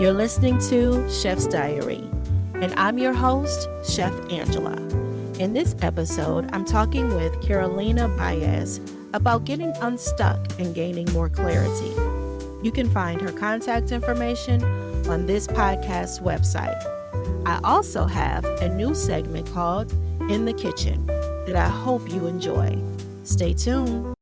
You're listening to Chef's Diary, and I'm your host, Chef Angela. In this episode, I'm talking with Carolina Baez about getting unstuck and gaining more clarity. You can find her contact information on this podcast's website. I also have a new segment called In the Kitchen that I hope you enjoy. Stay tuned.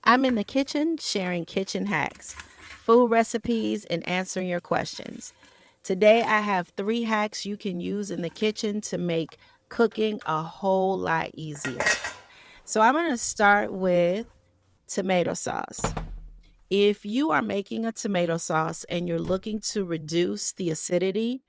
I'm in the kitchen sharing kitchen hacks, food recipes, and answering your questions. Today, I have 3 hacks you can use in the kitchen to make cooking a whole lot easier. So, I'm going to start with tomato sauce. If you are making a tomato sauce and you're looking to reduce the acidity,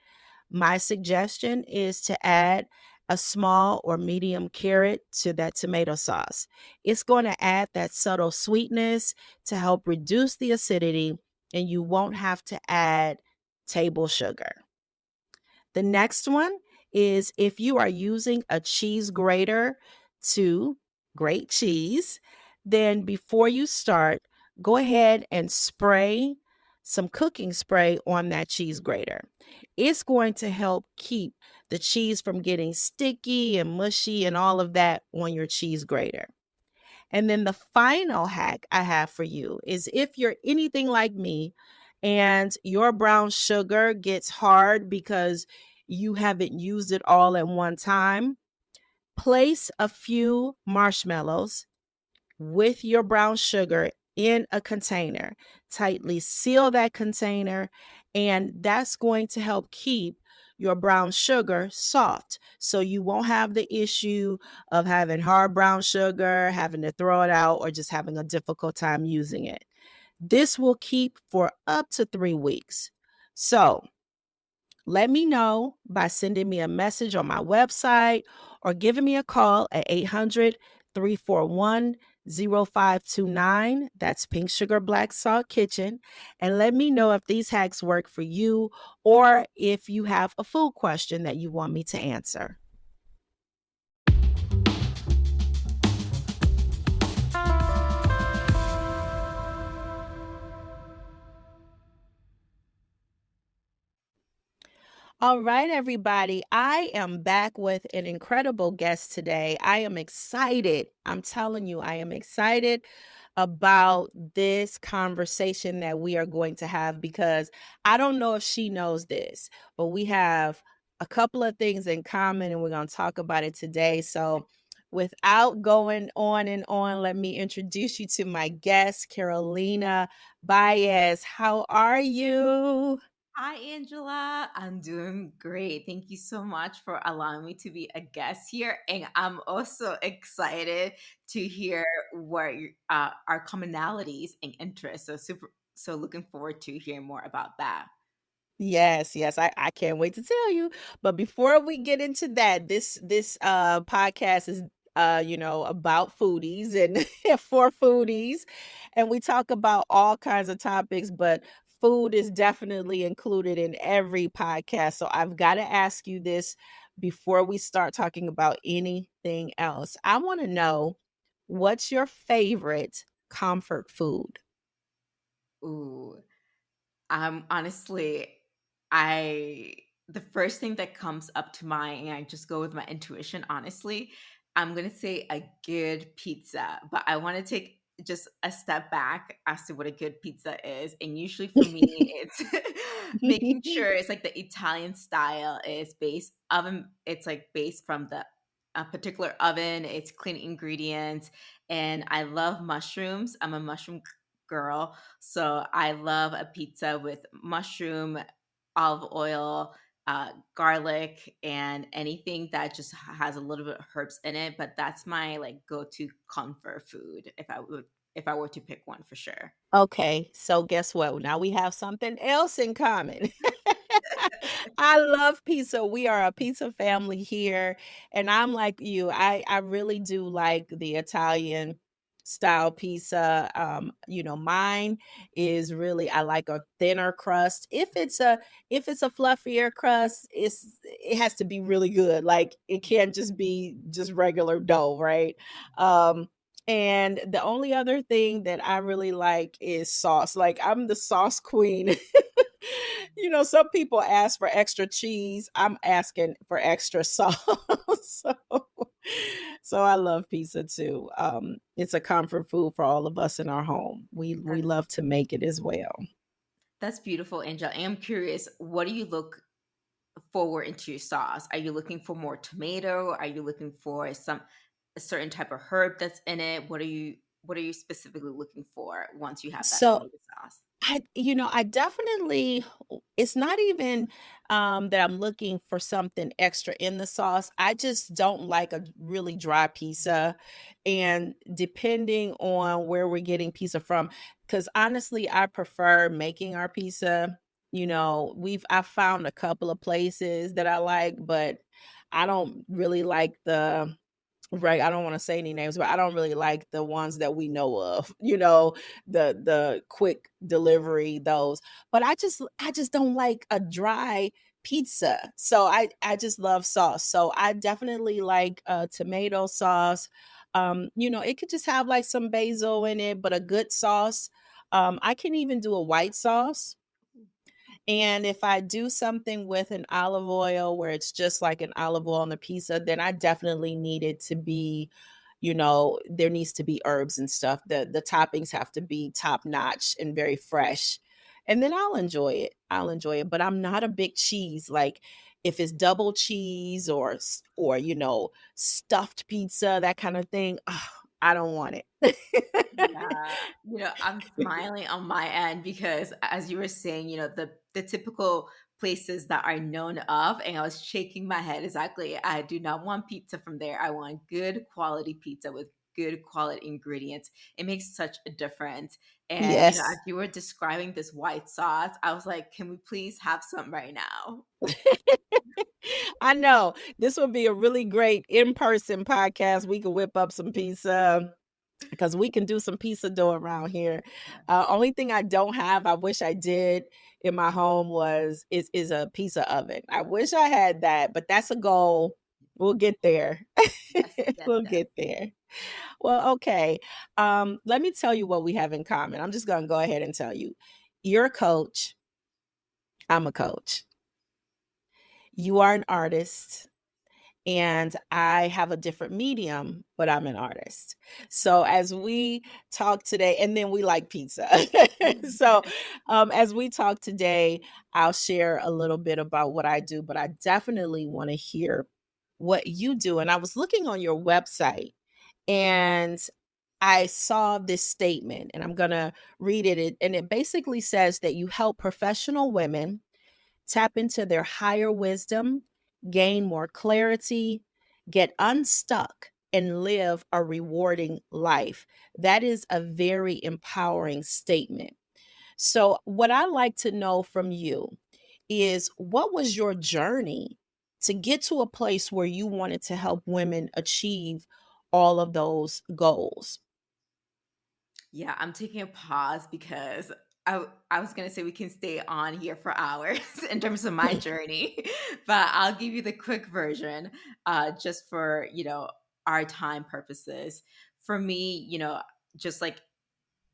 my suggestion is to add a small or medium carrot to that tomato sauce. It's going to add that subtle sweetness to help reduce the acidity, and you won't have to add table sugar. The next one is if you are using a cheese grater to grate cheese, then before you start, go ahead and spray some cooking spray on that cheese grater. It's going to help keep the cheese from getting sticky and mushy and all of that on your cheese grater. And then the final hack I have for you is if you're anything like me and your brown sugar gets hard because you haven't used it all at one time, place a few marshmallows with your brown sugar in a container. Tightly seal that container, and that's going to help keep your brown sugar soft. So you won't have the issue of having hard brown sugar, having to throw it out, or just having a difficult time using it. This will keep for up to 3 weeks. So let me know by sending me a message on my website or giving me a call at 800-341-0529. That's Pink Sugar Black Salt Kitchen. And let me know if these hacks work for you or if you have a food question that you want me to answer. All right, everybody. I am back with an incredible guest today. I am excited. I'm telling you, I am excited about this conversation that we are going to have because I don't know if she knows this, but we have a couple of things in common and we're going to talk about it today. So, without going on and on, let me introduce you to my guest, Carolina Baez. How are you? Hi, Angela. I'm doing great. Thank you so much for allowing me to be a guest here. And I'm also excited to hear what our commonalities and interests. So looking forward to hearing more about that. Yes, yes, I can't wait to tell you. But before we get into that, this podcast is about foodies and for foodies. And we talk about all kinds of topics, but food is definitely included in every podcast. So I've got to ask you this before we start talking about anything else. I want to know what's your favorite comfort food? Ooh, honestly, I the first thing that comes up to mind, and I just go with my intuition, honestly, I'm gonna say a good pizza, but I want to take just a step back as to what a good pizza is. And usually for me, it's making sure it's like the Italian style is based oven, it's like based from the a particular oven, it's clean ingredients, and I love mushrooms. I'm a mushroom girl. So I love a pizza with mushroom, olive oil, garlic, and anything that just has a little bit of herbs in it. But that's my like go-to comfort food if I were to pick one for sure. Okay, so guess what? Now we have something else in common. I love pizza. We are a pizza family here, and I'm like you. I really do like the Italian style pizza. Mine is really, I like a thinner crust. If it's a fluffier crust, it has to be really good. Like it can't just be just regular dough, right? Um and the only other thing that I really like is sauce. Like I'm the sauce queen. Some people ask for extra cheese. I'm asking for extra sauce. so, so I love pizza too. It's a comfort food for all of us in our home. We That, love to make it as well. that's beautiful, Angel. I am curious, what do you look forward into your sauce? Are you looking for more tomato? Are you looking for a certain type of herb that's in it? What are you specifically looking for once you have that So tomato sauce? I definitely, it's not even that I'm looking for something extra in the sauce. I just don't like a really dry pizza. And depending on where we're getting pizza from, because honestly, I prefer making our pizza. I've found a couple of places that I like, but I don't really like the right, I don't wanna say any names, but I don't really like the ones that we know of, the quick delivery, those. But I just don't like a dry pizza. So I just love sauce. So I definitely like, tomato sauce. It could just have, like, some basil in it, but a good sauce. I can even do a white sauce. And if I do something with an olive oil where it's just like an olive oil on the pizza, then I definitely need it to be, there needs to be herbs and stuff. The toppings have to be top notch and very fresh. And then I'll enjoy it. I'll enjoy it. But I'm not a big cheese. Like if it's double cheese or stuffed pizza, that kind of thing, I don't want it. Yeah, I'm smiling on my end because as you were saying, the typical places that are known of, and I was shaking my head exactly. I do not want pizza from there. I want good quality pizza with good quality ingredients. It makes such a difference. And as Yes. you were describing this white sauce, I was like, can we please have some right now? I know. This would be a really great in-person podcast. We could whip up some pizza because we can do some pizza dough around here. Only thing I don't have, I wish I did in my home is a pizza oven. I wish I had that, but that's a goal. We'll get there. Yes, yes, We'll yes. get there. Well, okay. Let me tell you what we have in common. I'm just gonna go ahead and tell you. You're a coach. I'm a coach. You are an artist and I have a different medium, but I'm an artist. So as we talk today, and then we like pizza. so as we talk today, I'll share a little bit about what I do, but I definitely want to hear what you do. And I was looking on your website and I saw this statement, and I'm going to read it. And it basically says that you help professional women tap into their higher wisdom, gain more clarity, get unstuck, and live a rewarding life. That is a very empowering statement. So, what I like to know from you is what was your journey to get to a place where you wanted to help women achieve all of those goals? Yeah, I'm taking a pause because I was gonna say we can stay on here for hours in terms of my journey, but I'll give you the quick version, just for our time purposes. For me, just like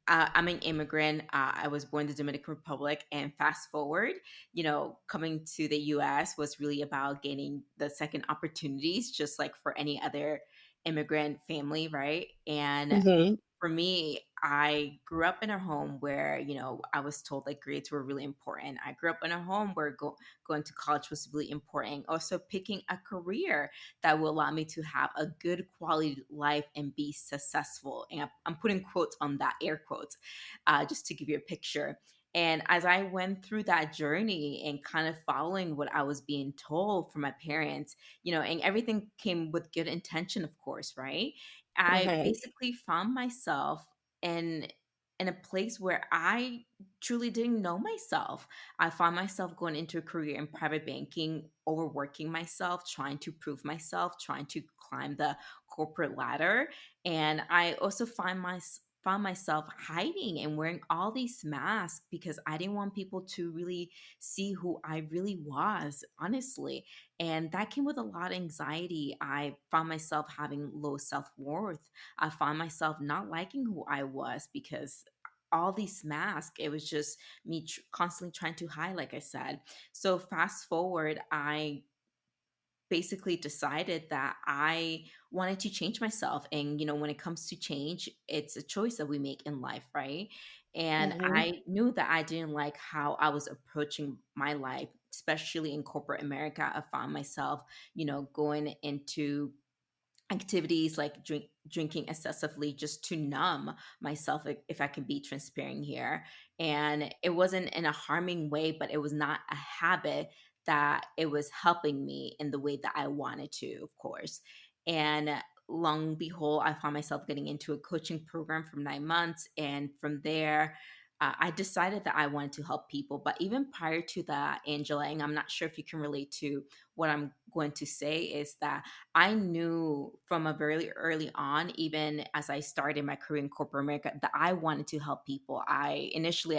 I'm an immigrant. I was born in the Dominican Republic, and fast forward, coming to the U.S. was really about gaining the second opportunities, just like for any other immigrant family, right? And Mhm. for me, I grew up in a home where, I was told that grades were really important. I grew up in a home where going to college was really important. Also, picking a career that will allow me to have a good quality life and be successful. And I'm putting quotes on that, air quotes, just to give you a picture. And as I went through that journey and kind of following what I was being told from my parents, and everything came with good intention, of course, right? I Mhm. basically found myself in in a place where I truly didn't know myself. I found myself going into a career in private banking, overworking myself, trying to prove myself, trying to climb the corporate ladder. And I also found myself hiding and wearing all these masks because I didn't want people to really see who I really was, honestly. And that came with a lot of anxiety. I found myself having low self worth. I found myself not liking who I was because all these masks, it was just me constantly trying to hide, like I said. So, fast forward, I basically decided that I wanted to change myself. And, when it comes to change, it's a choice that we make in life, right? And Hmm. I knew that I didn't like how I was approaching my life, especially in corporate America. I found myself, going into activities like drinking excessively just to numb myself, if I can be transparent here. And it wasn't in a harming way, but it was not a habit that it was helping me in the way that I wanted to, of course. And long and behold, I found myself getting into a coaching program for 9 months. And from there, I decided that I wanted to help people. But even prior to that, Angela, and I'm not sure if you can relate to what I'm going to say, is that I knew from a very early on, even as I started my career in corporate America, that I wanted to help people. I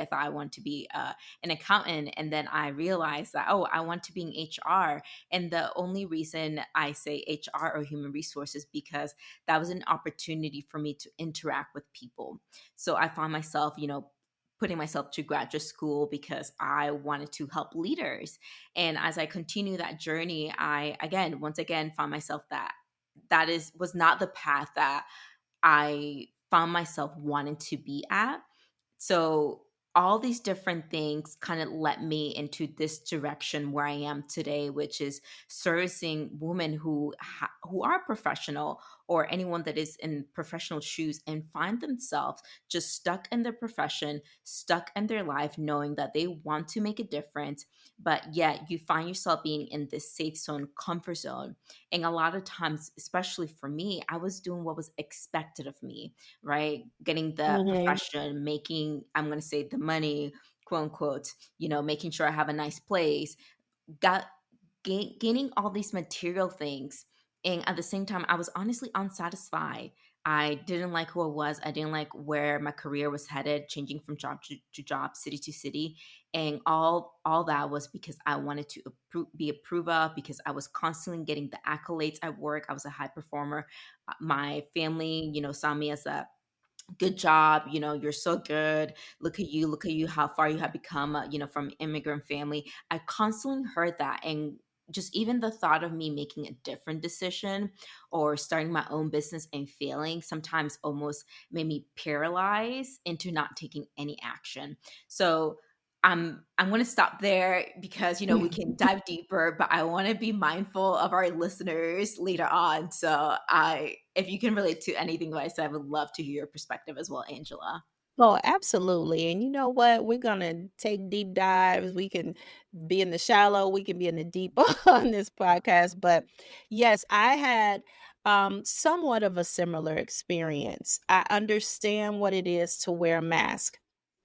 thought I wanted to be an accountant, and then I realized that, oh, I want to be in HR. And the only reason I say HR or human resources, because that was an opportunity for me to interact with people. So I found myself, putting myself to graduate school because I wanted to help leaders. And as I continue that journey, I again, once again, found myself that was not the path that I found myself wanting to be at. So all these different things kind of led me into this direction where I am today, which is servicing women who are professional, or anyone that is in professional shoes and find themselves just stuck in their profession, stuck in their life, knowing that they want to make a difference, but yet you find yourself being in this safe zone, comfort zone. And a lot of times, especially for me, I was doing what was expected of me, right? Getting the Hmm. profession, making, I'm going to say, the money, quote unquote, making sure I have a nice place, got gaining all these material things. And at the same time, I was honestly unsatisfied. I didn't like who I was. I didn't like where my career was headed, changing from job to job, city to city. And all that was because I wanted to be approved of, because I was constantly getting the accolades at work. I was a high performer. My family, saw me as a good job, you're so good, look at you, how far you have become, from immigrant family. I constantly heard that. And just even the thought of me making a different decision or starting my own business and failing sometimes almost made me paralyzed into not taking any action. So I'm going to stop there because we can dive deeper, but I want to be mindful of our listeners later on. So I if you can relate to anything that I said, I would love to hear your perspective as well, Angela. Oh, absolutely. And you know what? We're going to take deep dives. We can be in the shallow, we can be in the deep on this podcast. But yes, I had somewhat of a similar experience. I understand what it is to wear a mask.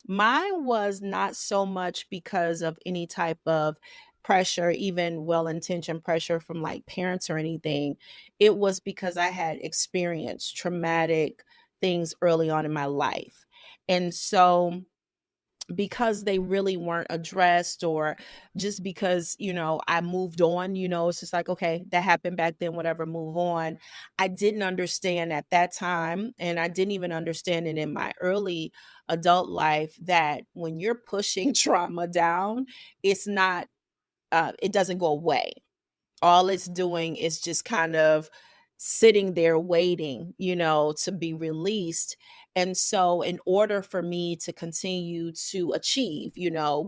Mine was not so much because of any type of pressure, even well intentioned pressure from like parents or anything. It was because I had experienced traumatic things early on in my life. And so, because they really weren't addressed, or just because, I moved on, it's just like, okay, that happened back then, whatever, move on. I didn't understand at that time, and I didn't even understand it in my early adult life, that when you're pushing trauma down, it's not, it doesn't go away. All it's doing is just kind of sitting there waiting, to be released. And so, in order for me to continue to achieve,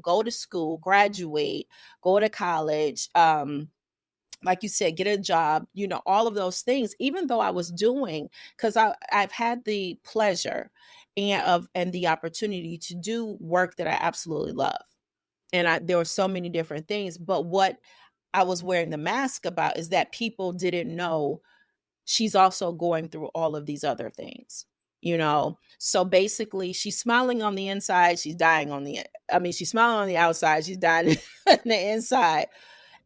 go to school, graduate, go to college, like you said, get a job, all of those things, even though I was doing, because I've had the pleasure and the opportunity to do work that I absolutely love. And there were so many different things. But what I was wearing the mask about is that people didn't know she's also going through all of these other things. So basically she's smiling on the inside, she's dying on the I mean, she's smiling on the outside, she's dying on the inside.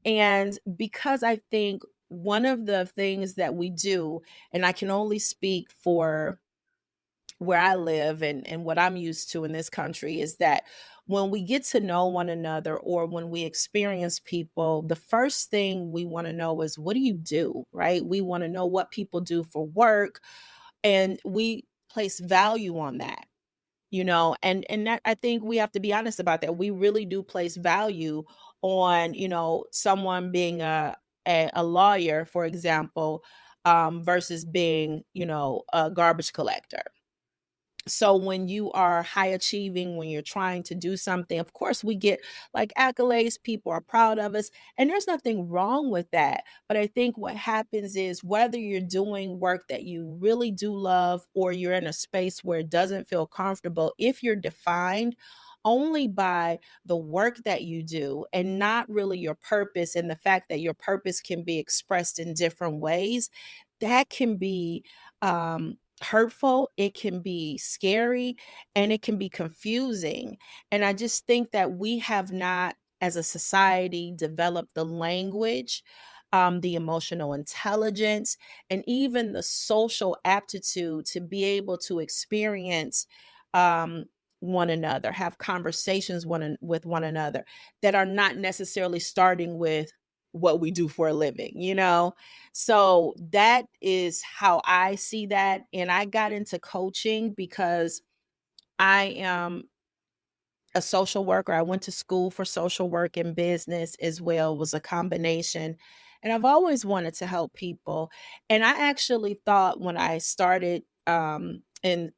And because I think one of the things that we do, and I can only speak for where I live and what I'm used to in this country, is that when we get to know one another or when we experience people, the first thing we want to know is, what do you do? Right? We want to know what people do for work, and we place value on that. And that, I think we have to be honest about that. We really do place value on, someone being a lawyer, for example, versus being, a garbage collector. So when you are high achieving, when you're trying to do something, of course we get like accolades, people are proud of us, and there's nothing wrong with that. But I think what happens is, whether you're doing work that you really do love or you're in a space where it doesn't feel comfortable, if you're defined only by the work that you do and not really your purpose, and the fact that your purpose can be expressed in different ways, that can be hurtful, it can be scary, and it can be confusing. And I just think that we have not, as a society, developed the language, the emotional intelligence, and even the social aptitude to be able to experience um, one another, have conversations with one another that are not necessarily starting with what we do for a living. So that is how I see that. And I got into coaching because I am a social worker. I went to school for social work and business as well, was a combination. And I've always wanted to help people. And I actually thought, when I started in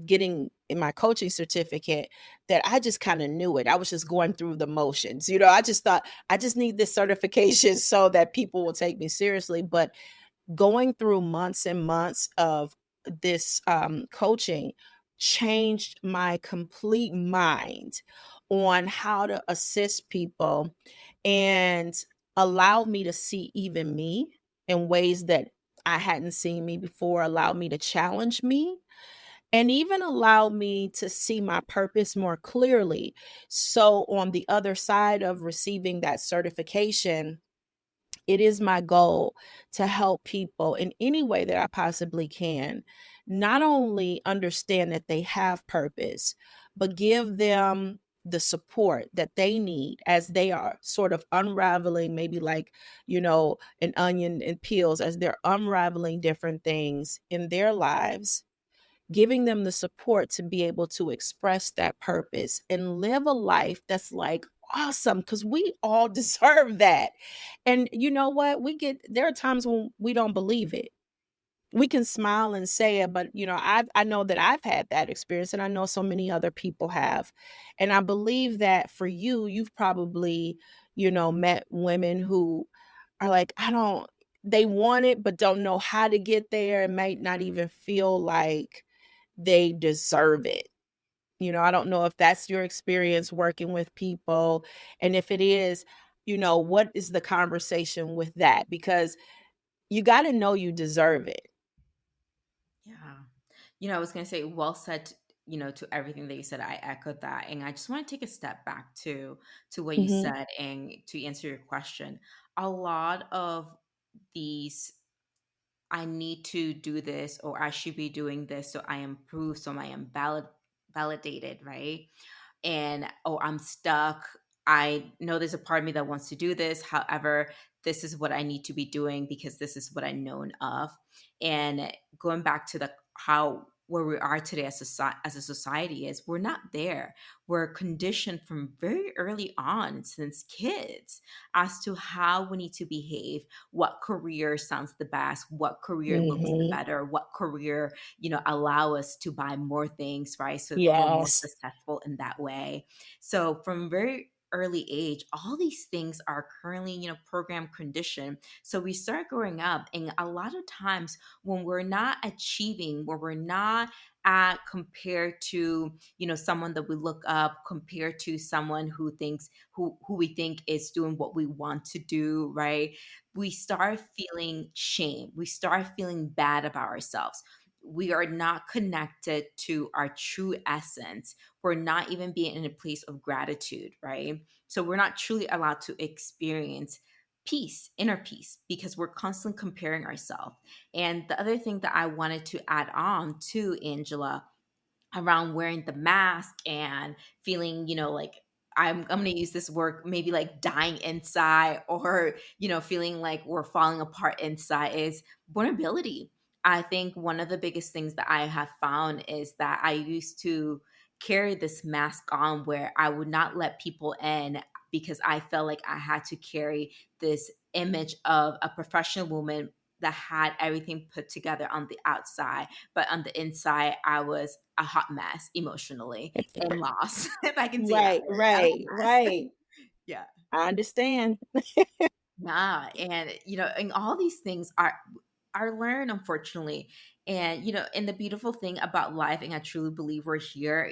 getting in my coaching certificate, that I just kind of knew it. I was just going through the motions. I just thought, I just need this certification so that people will take me seriously. But going through months and months of this coaching changed my complete mind on how to assist people, and allowed me to see even me in ways that I hadn't seen me before, allowed me to challenge me, and even allowed me to see my purpose more clearly. So, on the other side of receiving that certification, it is my goal to help people in any way that I possibly can, not only understand that they have purpose, but give them the support that they need as they are sort of unraveling, maybe like, an onion and peels, as they're unraveling different things in their lives, giving them the support to be able to express that purpose and live a life that's like awesome, because we all deserve that. And you know what? There are times when we don't believe it. We can smile and say it, but I know that I've had that experience, and I know so many other people have. And I believe that for you, you've probably, met women who are like, they want it, but don't know how to get there, and might not even feel like they deserve it. I don't know if that's your experience working with people. And if it is, what is the conversation with that? Because you got to know you deserve it. Yeah. I was going to say, well said, to everything that you said. I echoed that. And I just want to take a step back to what you Hmm. said and to answer your question. A lot of these, I need to do this, or I should be doing this, so I am approved, so I am validated, right? And oh, I'm stuck. I know there's a part of me that wants to do this. However, this is what I need to be doing because this is what I'm known of. And going back to the how where we are today as a society is, we're not there. We're conditioned from very early on, since kids, as to how we need to behave, what career sounds the best, what career looks the Hmm. better, what career allow us to buy more things, right? So we're more Yes. successful in that way. So from very early age, all these things are currently program conditioned. So we start growing up, and a lot of times when we're not achieving, where we're not at, compared to someone that we look up, compared to someone who we think is doing what we want to do, right? We start feeling shame, we start feeling bad about ourselves. we are not connected to our true essence. We're not even being in a place of gratitude, right? So we're not truly allowed to experience peace, inner peace, because we're constantly comparing ourselves. And the other thing that I wanted to add on to Angela, around wearing the mask and feeling, like I'm going to use this word, maybe like dying inside, or feeling like we're falling apart inside, is vulnerability. I think one of the biggest things that I have found is that I used to carry this mask on where I would not let people in because I felt like I had to carry this image of a professional woman that had everything put together on the outside, but on the inside, I was a hot mess emotionally and lost, if I can say that Right, word. I was right, a mess. right. Yeah. I understand. Yeah, and and all these things are learned, unfortunately. And and the beautiful thing about life, and I truly believe we're here,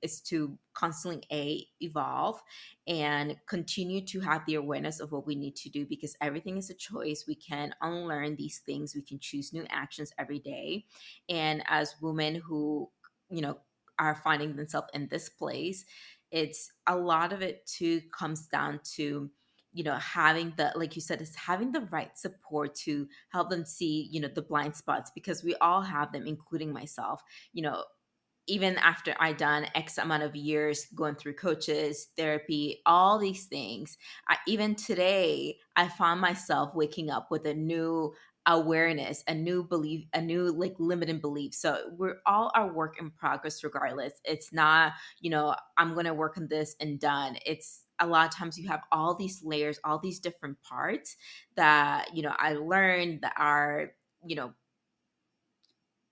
is to constantly evolve and continue to have the awareness of what we need to do, because everything is a choice. We can unlearn these things. We can choose new actions every day. And as women who, you know, are finding themselves in this place, it's a lot of it too comes down to having the, like you said, is having the right support to help them see the blind spots, because we all have them, including myself. you know Even after I done X amount of years going through coaches, therapy, all these things, even today, I found myself waking up with a new awareness, a new belief, a new like limiting belief. So we're all our work in progress, regardless. It's not, I'm going to work on this and done. It's a lot of times you have all these layers, all these different parts that, I learned that are, you know,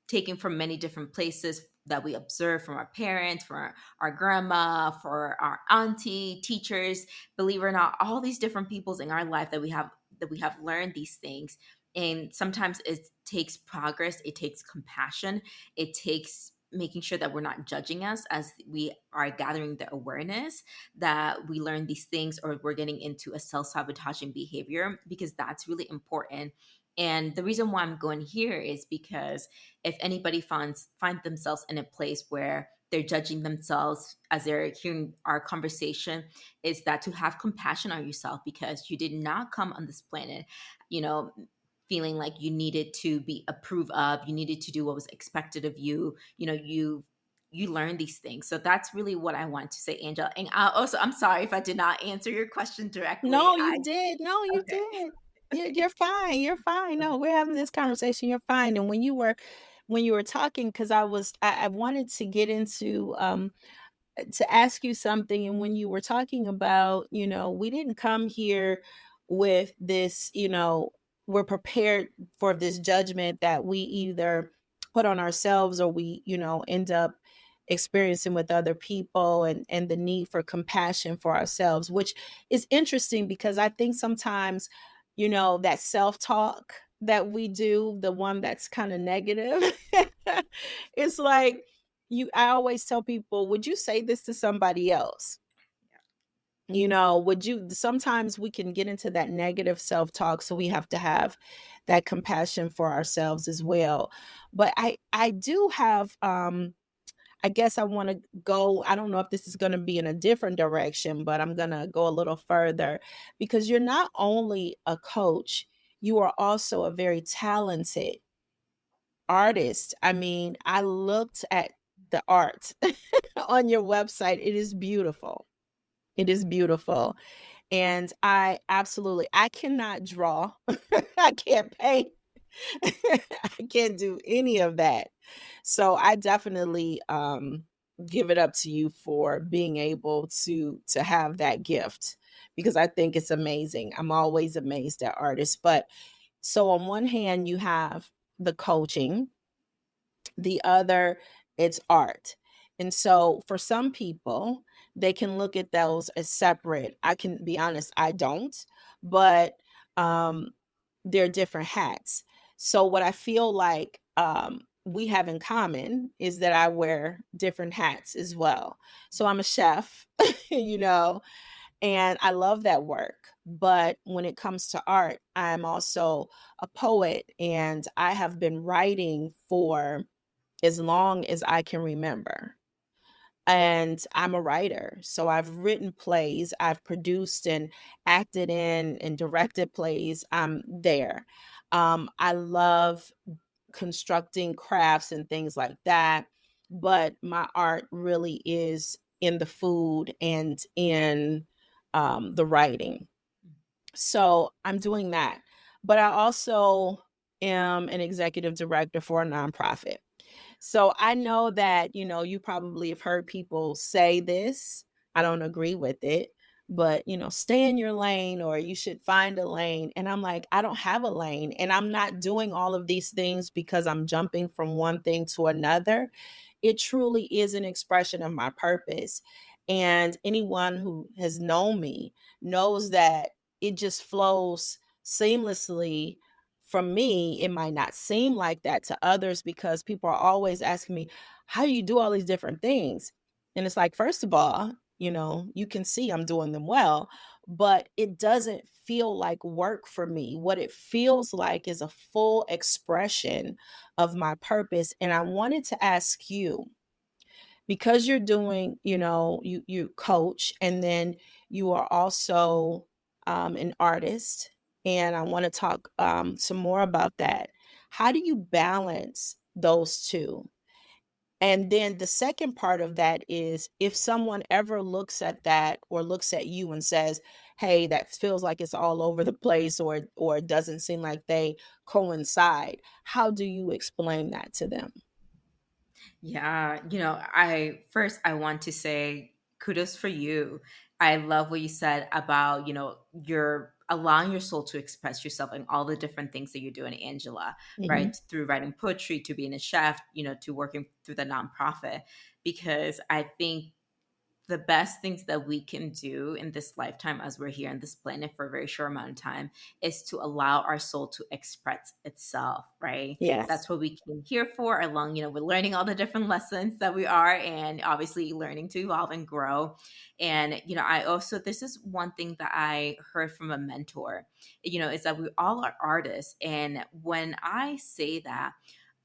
taken from many different places that we observe from our parents, from our grandma, for our auntie, teachers, believe it or not, all these different peoples in our life that we have learned these things. And sometimes it takes progress, it takes compassion, it takes making sure that we're not judging us as we are gathering the awareness that we learn these things, or we're getting into a self-sabotaging behavior, because that's really important. And the reason why I'm going here is because if anybody find themselves in a place where they're judging themselves as they're hearing our conversation, is that to have compassion on yourself, because you did not come on this planet, you know, feeling like you needed to be approved of, you needed to do what was expected of you. You learn these things. So that's really what I want to say, Angela. And I'm sorry if I did not answer your question directly. No, you did. No, you Okay. did. You're fine. You're fine. No, we're having this conversation. You're fine. And when you were talking, because I wanted to get into to ask you something. And when you were talking about, we didn't come here with this, we're prepared for this judgment that we either put on ourselves, or we, end up experiencing with other people, and the need for compassion for ourselves, which is interesting because I think sometimes, that self-talk that we do, the one that's kind of negative, it's like, I always tell people, would you say this to somebody else? Would you, sometimes we can get into that negative self-talk, so we have to have that compassion for ourselves as well. But I do have, I guess I want to go, I don't know if this is going to be in a different direction, but I'm going to go a little further, because you're not only a coach, you are also a very talented artist. I mean, I looked at the art on your website. It is beautiful. It is beautiful. And I cannot draw. I can't paint. I can't do any of that. So I definitely give it up to you for being able to have that gift, because I think it's amazing. I'm always amazed at artists. But so on one hand, you have the coaching, the other, it's art. And so for some people, they can look at those as separate. I can be honest, I don't, but um they're different hats. So what I feel like we have in common is that I wear different hats as well. So I'm a chef, you know, And I love that work. But when it comes to art, I'm also a poet and I have been writing for as long as I can remember. And I'm a writer. So I've written plays, I've produced and acted in and directed plays. I'm there. I love constructing crafts and things like that. But my art really is in the food and in the writing. So I'm doing that. But I also am an executive director for a nonprofit. So I know that, you probably have heard people say this. I don't agree with it, but, stay in your lane or you should find a lane. And I'm like, I don't have a lane. And I'm not doing all of these things because I'm jumping from one thing to another. It truly is an expression of my purpose. And anyone who has known me knows that it just flows seamlessly from me. It might not seem like that to others because people are always asking me, how do you do all these different things? And it's like, first of all, you can see I'm doing them well, but it doesn't feel like work for me. What it feels like is a full expression of my purpose. And I wanted to ask you, because you're doing, you coach and then you are also an artist. And I want to talk some more about that. How do you balance those two? And then the second part of that is if someone ever looks at that or looks at you and says, "Hey, that feels like it's all over the place or it doesn't seem like they coincide." How do you explain that to them? Yeah, I want to say kudos for you. I love what you said about, you're allowing your soul to express yourself in all the different things that you're doing, Angela, right? Mhm. Through writing poetry, to being a chef, to working through the nonprofit. Because I think the best things that we can do in this lifetime as we're here on this planet for a very short amount of time is to allow our soul to express itself, right? Yes. That's what we came here for, along, we're learning all the different lessons that we are, and obviously learning to evolve and grow. And I also, this is one thing that I heard from a mentor, is that we all are artists. And when I say that,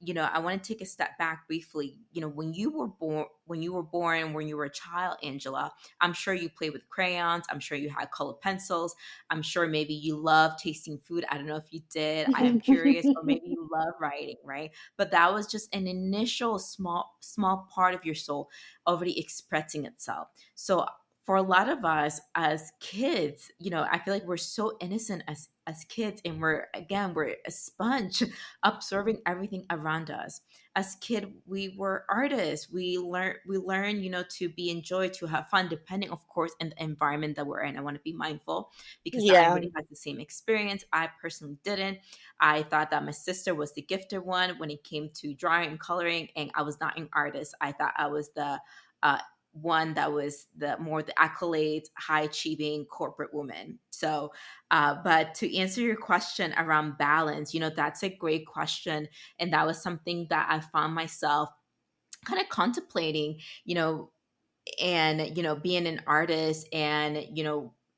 I want to take a step back briefly. When you were a child, Angela, I'm sure you played with crayons. I'm sure you had colored pencils. I'm sure maybe you love tasting food. I don't know if you did. I am curious, or maybe you love writing, right? But that was just an initial small part of your soul already expressing itself. So for a lot of us as kids, I feel like we're so innocent as kids, and we're a sponge observing everything around us. As kid, we were artists. We learn, to be enjoyed, to have fun, depending, of course, in the environment that we're in. I want to be mindful because not Yeah. everybody has the same experience. I personally didn't. I thought that my sister was the gifted one when it came to drawing and coloring, and I was not an artist. I thought I was the uh, one that was the accolades, high achieving corporate woman. So but to answer your question around balance, that's a great question. And that was something that I found myself kind of contemplating, and, being an artist and,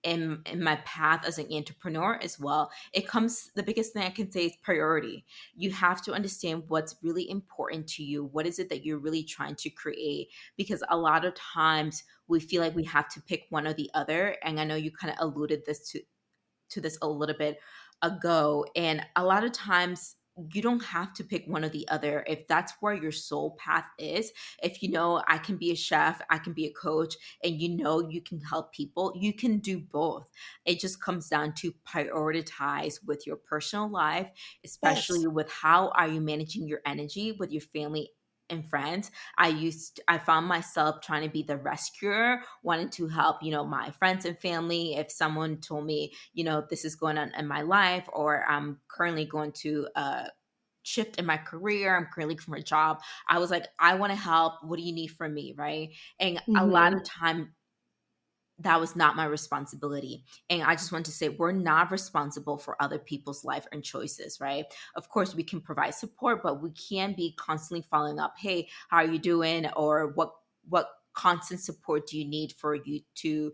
in my path as an entrepreneur as well, the biggest thing I can say is priority. You have to understand what's really important to you. What is it that you're really trying to create? Because a lot of times we feel like we have to pick one or the other. And I know you kind of alluded to this a little bit ago. And a lot of times you don't have to pick one or the other if that's where your soul path is. If I can be a chef, I can be a coach, and you can help people, you can do both. It just comes down to prioritize with your personal life, Yes. especially with how are you managing your energy with your family and friends. I found myself trying to be the rescuer, wanting to help, my friends and family. If someone told me, this is going on in my life, or I'm currently going to shift in my career, I'm currently looking for a job, I was like, I want to help. What do you need from me? Right. And a lot Mhm. of time that was not my responsibility. And I just want to say, we're not responsible for other people's life and choices, right? Of course, we can provide support, but we can't be constantly following up. Hey, how are you doing? Or what constant support do you need for you to,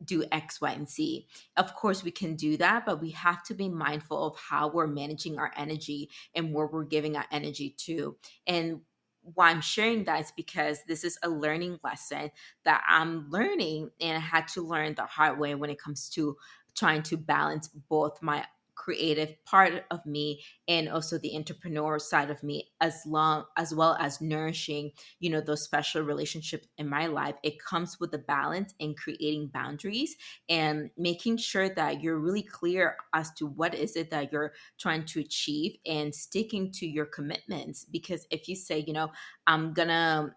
do X, Y, and Z. Of course, we can do that, but we have to be mindful of how we're managing our energy and where we're giving our energy to. And why I'm sharing that is because this is a learning lesson that I'm learning, and I had to learn the hard way when it comes to trying to balance both my creative part of me and also the entrepreneur side of me, as well as nourishing, those special relationships in my life. It comes with the balance and creating boundaries and making sure that you're really clear as to what is it that you're trying to achieve and sticking to your commitments. Because if you say, I'm gonna,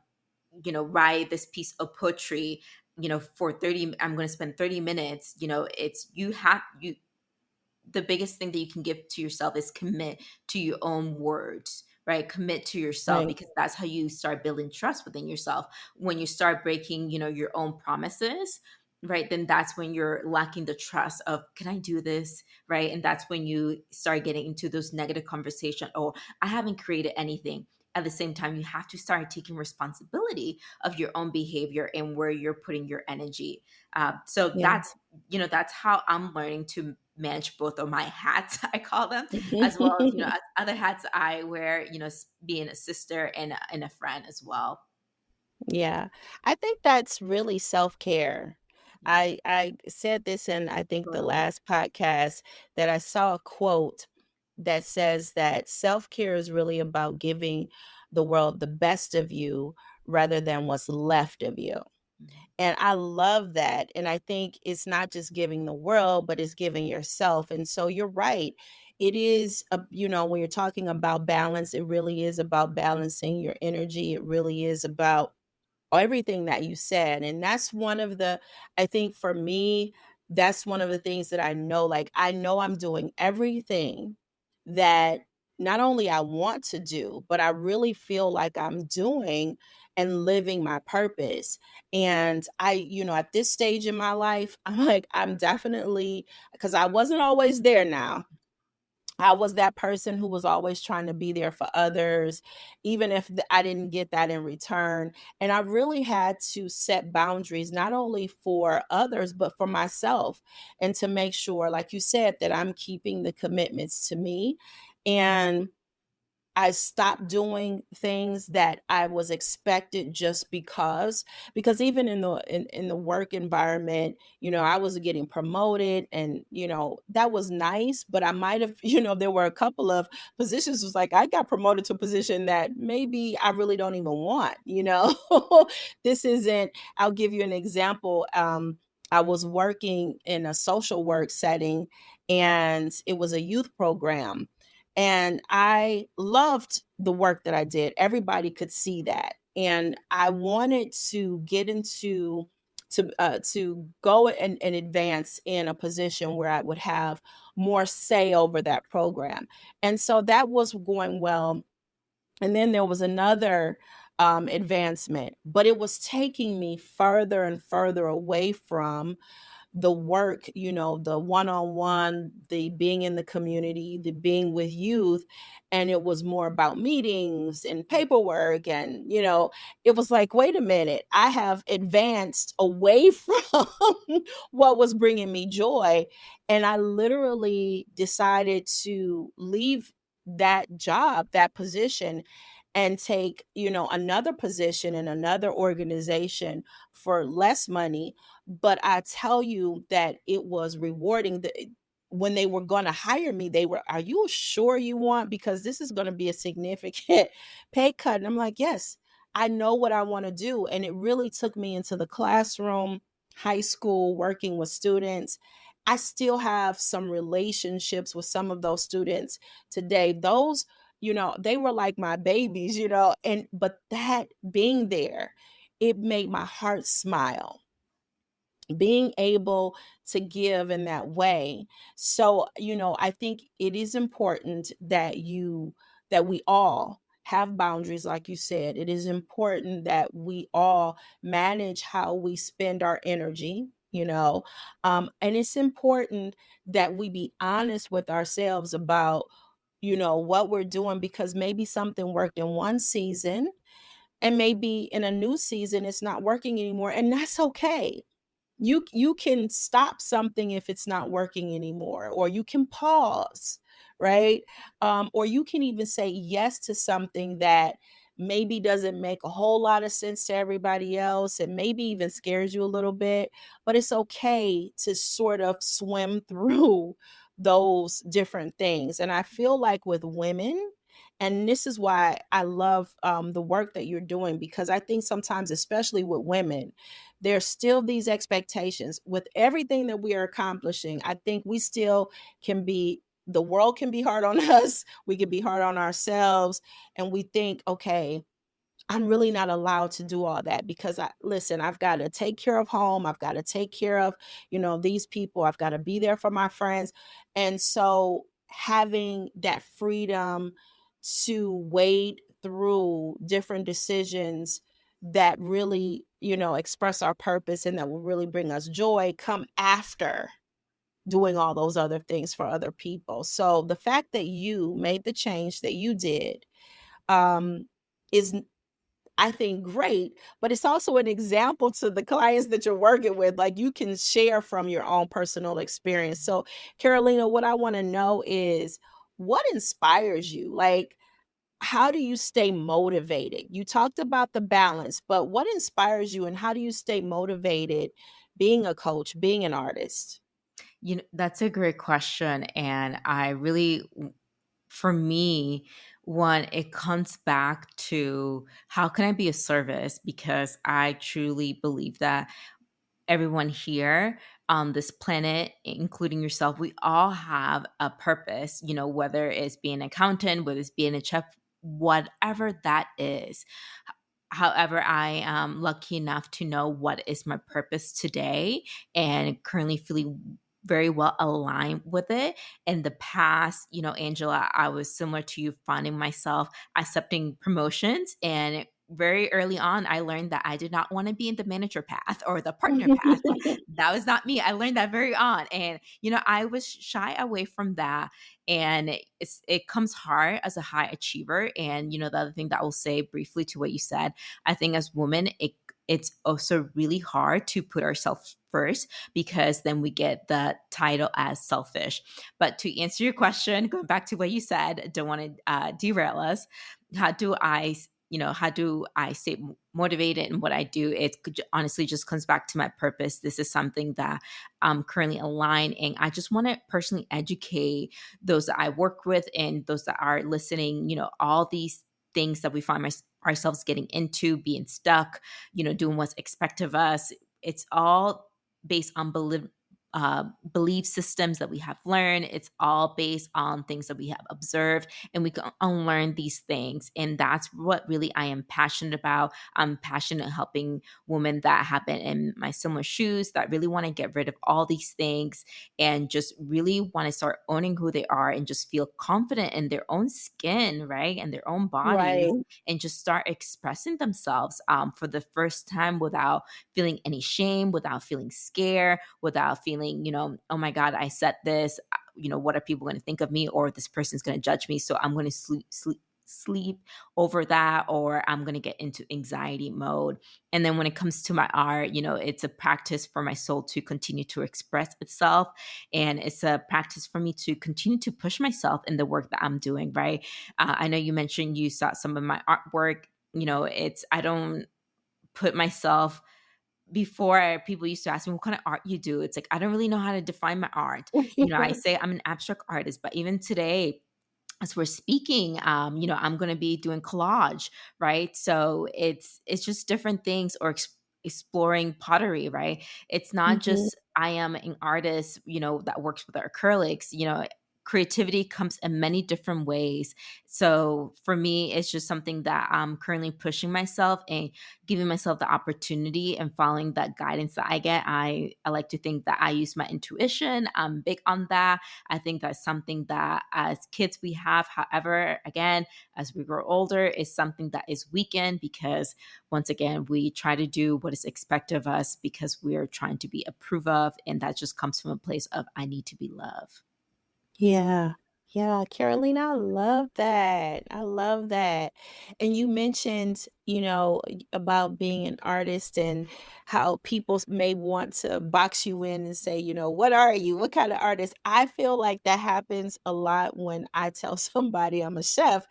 write this piece of poetry, for 30, I'm gonna spend 30 minutes, it's you have you the biggest thing that you can give to yourself is commit to your own words, right? Commit to yourself, Right. because that's how you start building trust within yourself. When you start breaking, your own promises, right, then that's when you're lacking the trust of, can I do this, right? And that's when you start getting into those negative conversation. Oh, I haven't created anything. At the same time, you have to start taking responsibility of your own behavior and where you're putting your energy. So Yeah. that's how I'm learning to manage both of my hats, I call them, as well as, as other hats I wear, being a sister and a friend as well. Yeah. I think that's really self-care. Yeah, I said this in, I think, the totally. last podcast, that I saw a quote that says that self-care is really about giving the world the best of you rather than what's left of you. Mhm. And I love that. And I think it's not just giving the world, but it's giving yourself. And so you're right. It is, when you're talking about balance, it really is about balancing your energy. It really is about everything that you said. And that's one of the, I think for me, that's one of the things that I know. Like, I know I'm doing everything that not only I want to do, but I really feel like I'm doing and living my purpose. And at this stage in my life, I'm like, I'm definitely, because I wasn't always there now. I was that person who was always trying to be there for others, even if I didn't get that in return. And I really had to set boundaries, not only for others, but for myself, and to make sure, like you said, that I'm keeping the commitments to me. And I stopped doing things that I was expected just because even in the work environment, I was getting promoted, and that was nice, but I might have, there were a couple of positions was like I got promoted to a position that maybe I really don't even want. This isn't, I'll give you an example. I was working in a social work setting, and it was a youth program, and I loved the work that I did. Everybody could see that. And I wanted to get into to go and advance in a position where I would have more say over that program. And so that was going well. And then there was another advancement, but it was taking me further and further away from the work, the one-on-one, the being in the community, the being with youth. And it was more about meetings and paperwork. And, it was like, wait a minute, I have advanced away from what was bringing me joy. And I literally decided to leave that job, that position, and take, another position in another organization for less money. But I tell you that it was rewarding. When they were going to hire me, they were, are you sure you want, because this is going to be a significant pay cut? And I'm like, yes, I know what I want to do. And it really took me into the classroom, high school, working with students. I still have some relationships with some of those students today. Those, they were like my babies, and but that being there, it made my heart smile, being able to give in that way. So, I think it is important that we all have boundaries. Like you said, it is important that we all manage how we spend our energy, and it's important that we be honest with ourselves about, what we're doing, because maybe something worked in one season, and maybe in a new season it's not working anymore, and that's okay. you can stop something if it's not working anymore, or you can pause, right? Or you can even say yes to something that maybe doesn't make a whole lot of sense to everybody else and maybe even scares you a little bit, but it's okay to sort of swim through those different things. And I feel like with women, and this is why I love the work that you're doing, because I think sometimes, especially with women, there's still these expectations with everything that we are accomplishing. I think we still can be, the world can be hard on us. We can be hard on ourselves. And we think, okay, I'm really not allowed to do all that because listen, I've got to take care of home. I've got to take care of, these people. I've got to be there for my friends. And so having that freedom to wade through different decisions that really, express our purpose and that will really bring us joy come after doing all those other things for other people. So the fact that you made the change that you did um, is, I think, great, but it's also an example to the clients that you're working with. Like, you can share from your own personal experience. So, Carolina, what I want to know is what inspires you? Like, how do you stay motivated? You talked about the balance, but what inspires you and how do you stay motivated being a coach, being an artist? That's a great question. And I really, for me, one, it comes back to how can I be of service? Because I truly believe that everyone here on this planet, including yourself, we all have a purpose, whether it's being an accountant, whether it's being a chef, whatever that is. However, I am lucky enough to know what is my purpose today and currently feeling very well aligned with it. In the past, Angela, I was similar to you, finding myself accepting promotions. And very early on, I learned that I did not want to be in the manager path or the partner path. That was not me. I learned that very on. And, I was shy away from that. And it comes hard as a high achiever. And, the other thing that I will say briefly to what you said, I think as women, it's also really hard to put ourselves first because then we get the title as selfish. But to answer your question, going back to what you said, don't want to derail us. How do I, how do I stay motivated in what I do? It honestly just comes back to my purpose. This is something that I'm currently aligned, and I just want to personally educate those that I work with and those that are listening. All these things that we find ourselves getting into, being stuck, doing what's expected of us. It's all based on belief systems that we have learned. It's all based on things that we have observed, and we can unlearn these things. And that's what really I am passionate about. I'm passionate helping women that have been in my similar shoes that really want to get rid of all these things and just really want to start owning who they are and just feel confident in their own skin, right? And their own bodies, Right. and just start expressing themselves for the first time without feeling any shame, without feeling scared, without feeling, oh my God, I said this, what are people going to think of me? Or this person's going to judge me. So I'm going to sleep over that, or I'm going to get into anxiety mode. And then when it comes to my art, it's a practice for my soul to continue to express itself. And it's a practice for me to continue to push myself in the work that I'm doing, right? I know you mentioned you saw some of my artwork. I don't put myself, before people used to ask me what kind of art you do. It's like, I don't really know how to define my art. I say I'm an abstract artist, but even today, as we're speaking, I'm going to be doing collage, right? So it's just different things, or exploring pottery, right? It's not Mhm. just I am an artist, that works with acrylics. Creativity comes in many different ways. So for me, it's just something that I'm currently pushing myself and giving myself the opportunity and following that guidance that I get. I like to think that I use my intuition. I'm big on that. I think that's something that as kids we have. However, again, as we grow older, is something that is weakened because once again, we try to do what is expected of us because we're trying to be approved of. And that just comes from a place of I need to be loved. Yeah. Yeah, Carolina, I love that. I love that. And you mentioned, about being an artist and how people may want to box you in and say, what are you? What kind of artist? I feel like that happens a lot when I tell somebody I'm a chef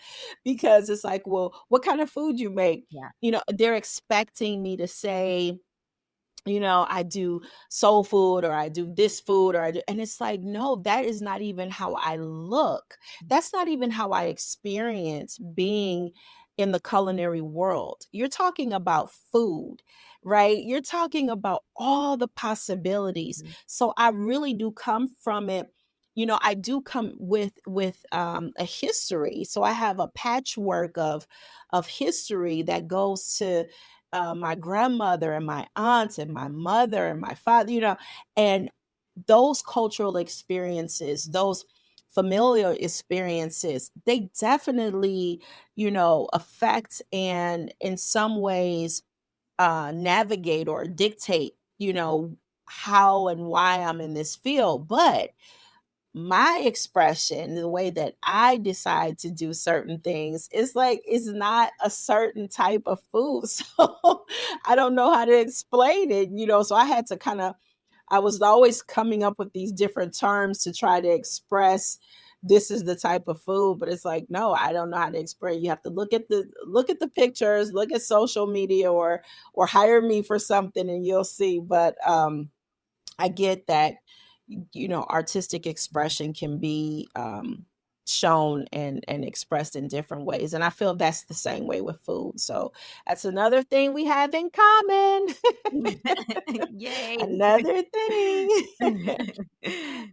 because it's like, well, what kind of food you make? Yeah. They're expecting me to say, I do soul food or I do this food or I do, and it's like, no, that is not even how I look. That's not even how I experience being in the culinary world. You're talking about food, right? You're talking about all the possibilities. Mhm. So I really do come from it. I do come with a history. So I have a patchwork of history that goes to my grandmother and my aunts and my mother and my father, and those cultural experiences, those familial experiences, they definitely, affect and in some ways navigate or dictate, how and why I'm in this field. But my expression, the way that I decide to do certain things, is like it's not a certain type of food. So I don't know how to explain it, So I had to I was always coming up with these different terms to try to express this is the type of food, but it's like, no, I don't know how to explain. You have to look at the pictures, look at social media or hire me for something and you'll see. But I get that, artistic expression can be shown and expressed in different ways. And I feel that's the same way with food. So that's another thing we have in common. Yay. Another thing.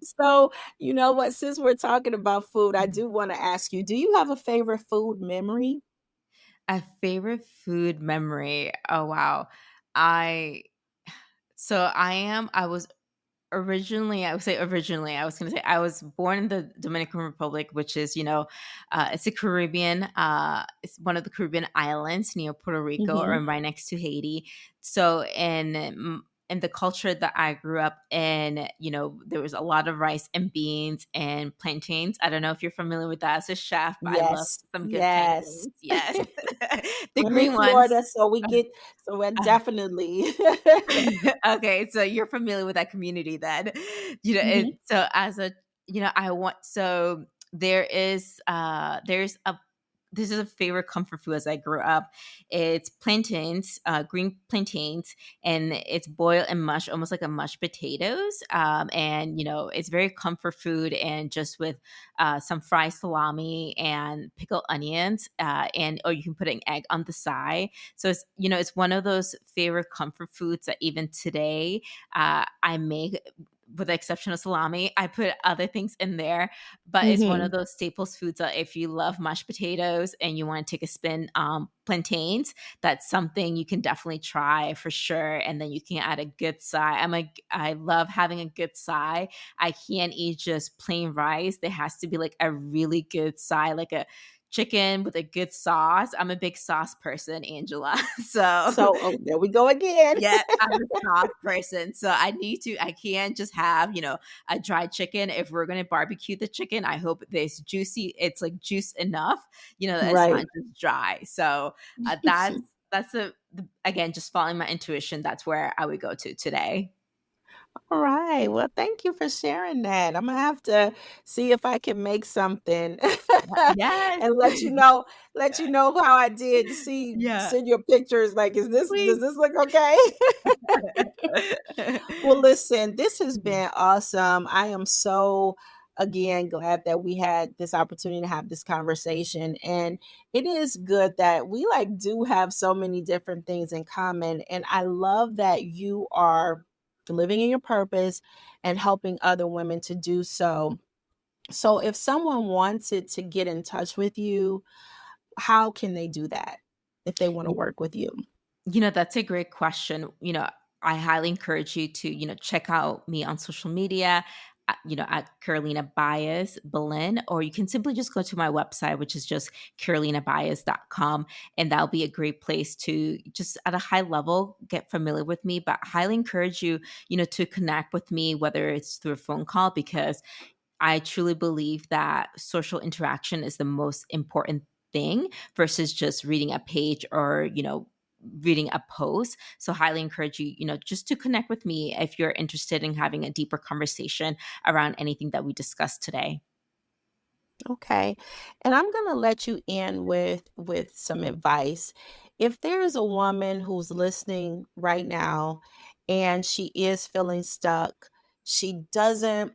So, you know what? Since we're talking about food, I do want to ask you, do you have a favorite food memory? A favorite food memory. Oh wow. I I was originally, I would say originally, I was going to say I was born in the Dominican Republic, which is, it's a Caribbean, it's one of the Caribbean islands near Puerto Rico or Hmm. right next to Haiti. So in the culture that I grew up in, there was a lot of rice and beans and plantains. I don't know if you're familiar with that as a chef, but I love Yes. some good Yes. plantains. Yes. The I'm in green ones. Florida, so we're definitely. Okay, so you're familiar with that community then. Mhm. So as a, I want, so there's a, this is a favorite comfort food as I grew up. It's plantains, green plantains, and it's boiled and mushed, almost like a mashed potatoes. And it's very comfort food, and just with some fried salami and pickled onions, and or you can put an egg on the side. So it's one of those favorite comfort foods that even today I make. With the exception of salami, I put other things in there, but it's one of Mhm. those staples foods that if you love mashed potatoes and you want to take a spin, plantains, that's something you can definitely try for sure. And then you can add a good side. I love having a good side. I can't eat just plain rice. There has to be like a really good side, like a chicken with a good sauce. I'm a big sauce person, Angela. So So, oh, there we go again. yeah, I'm a sauce person. So I can't just have, a dried chicken. If we're going to barbecue the chicken, I hope there's it's like juice enough, that it's not Right. just dry. So that's again, just following my intuition. That's where I would go to today. All right. Well, thank you for sharing that. I'm gonna have to see if I can make something Yes. and let you know how I did. See, Yeah. send your pictures. Like, does Please. this look okay? Well, listen, this has Mhm. been awesome. I am so again glad that we had this opportunity to have this conversation. And it is good that we like do have so many different things in common. And I love that you are living in your purpose and helping other women to do so. So if someone wanted to get in touch with you, how can they do that if they want to work with you? That's a great question. I highly encourage you to, check out me on social media, at Carolina Baez Berlin, or you can simply just go to my website, which is just carolinabaez.com. And that'll be a great place to just at a high level get familiar with me. But highly encourage you, to connect with me, whether it's through a phone call, because I truly believe that social interaction is the most important thing versus just reading a page or, reading a post. So highly encourage you, just to connect with me if you're interested in having a deeper conversation around anything that we discussed today. Okay. And I'm going to let you in with some advice. If there is a woman who's listening right now and she is feeling stuck, she doesn't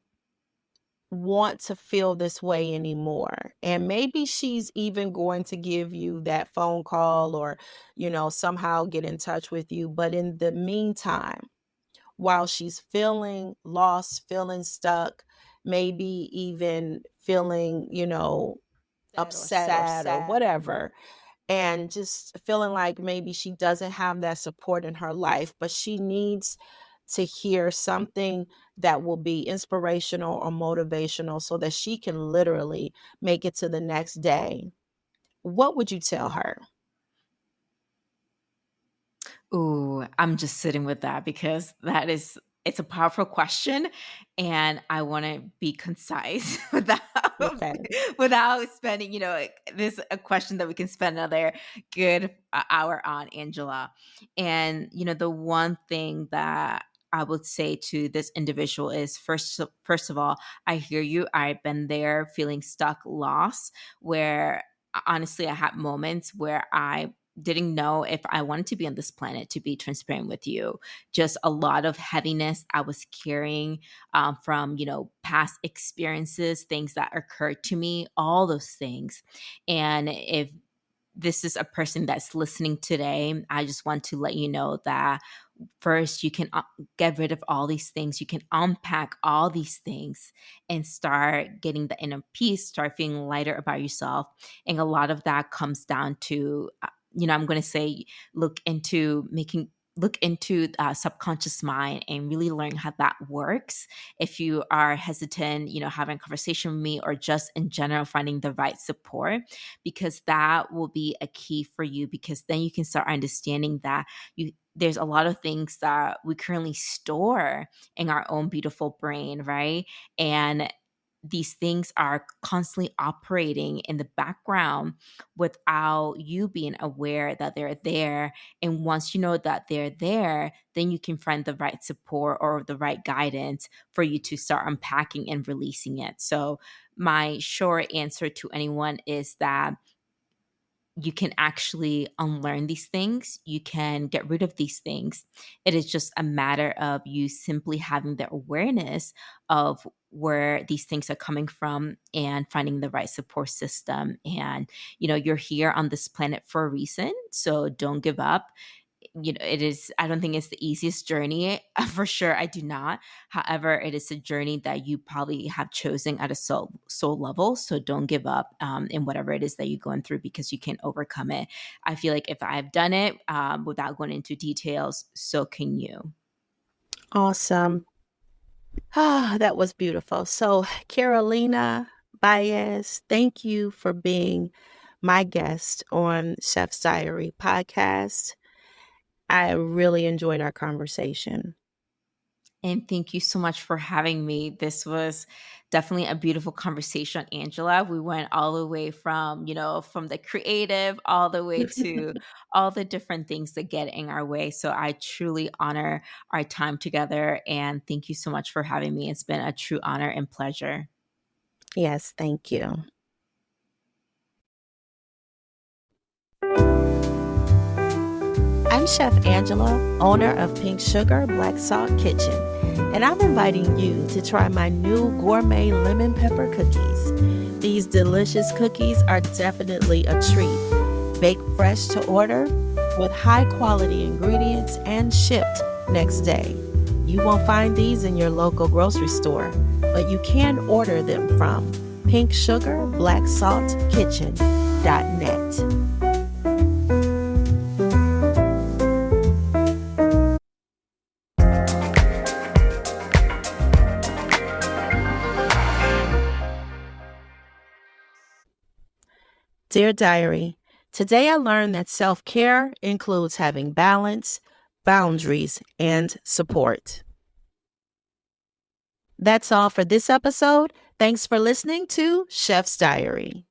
want to feel this way anymore. And maybe she's even going to give you that phone call or, somehow get in touch with you. But in the meantime, while she's feeling lost, feeling stuck, maybe even feeling, upset or sad or whatever, and just feeling like maybe she doesn't have that support in her life, but she needs to hear something that will be inspirational or motivational so that she can literally make it to the next day. What would you tell her? Ooh, I'm just sitting with that because it's a powerful question, and I want to be concise Okay. without spending, this a question that we can spend another good hour on, Angela. And the one thing that I would say to this individual is first of all, I hear you. I've been there feeling stuck, lost, where honestly I had moments where I didn't know if I wanted to be on this planet, to be transparent with you. Just a lot of heaviness I was carrying from, past experiences, things that occurred to me, all those things. And if this is a person that's listening today, I just want to let you know that first you can get rid of all these things. You can unpack all these things and start getting the inner peace, start feeling lighter about yourself. And a lot of that comes down to I'm going to say look into subconscious mind and really learn how that works. If you are hesitant, having a conversation with me, or just in general finding the right support, because that will be a key for you, because then you can start understanding that there's a lot of things that we currently store in our own beautiful brain, right? And these things are constantly operating in the background without you being aware that they're there. And once you know that they're there, then you can find the right support or the right guidance for you to start unpacking and releasing it. So, my short answer to anyone is that you can actually unlearn these things. You can get rid of these things. It is just a matter of you simply having the awareness of where these things are coming from and finding the right support system. And, you're here on this planet for a reason. So don't give up. It is, I don't think it's the easiest journey. For sure, I do not. However, it is a journey that you probably have chosen at a soul level. So don't give up in whatever it is that you're going through, because you can overcome it. I feel like if I've done it without going into details, so can you. Awesome. Ah, that was beautiful. So, Carolina Baez, thank you for being my guest on Chef's Diary podcast. I really enjoyed our conversation. And thank you so much for having me. This was definitely a beautiful conversation, Angela. We went all the way from, from the creative all the way to all the different things that get in our way. So I truly honor our time together. And thank you so much for having me. It's been a true honor and pleasure. Yes, thank you. I'm Chef Angela, owner of Pink Sugar Black Salt Kitchen, and I'm inviting you to try my new gourmet lemon pepper cookies. These delicious cookies are definitely a treat. Baked fresh to order with high quality ingredients and shipped next day. You won't find these in your local grocery store, but you can order them from pinksugar.blacksaltkitchen.net. Dear Diary, today I learned that self care includes having balance, boundaries, and support. That's all for this episode. Thanks for listening to Chef's Diary.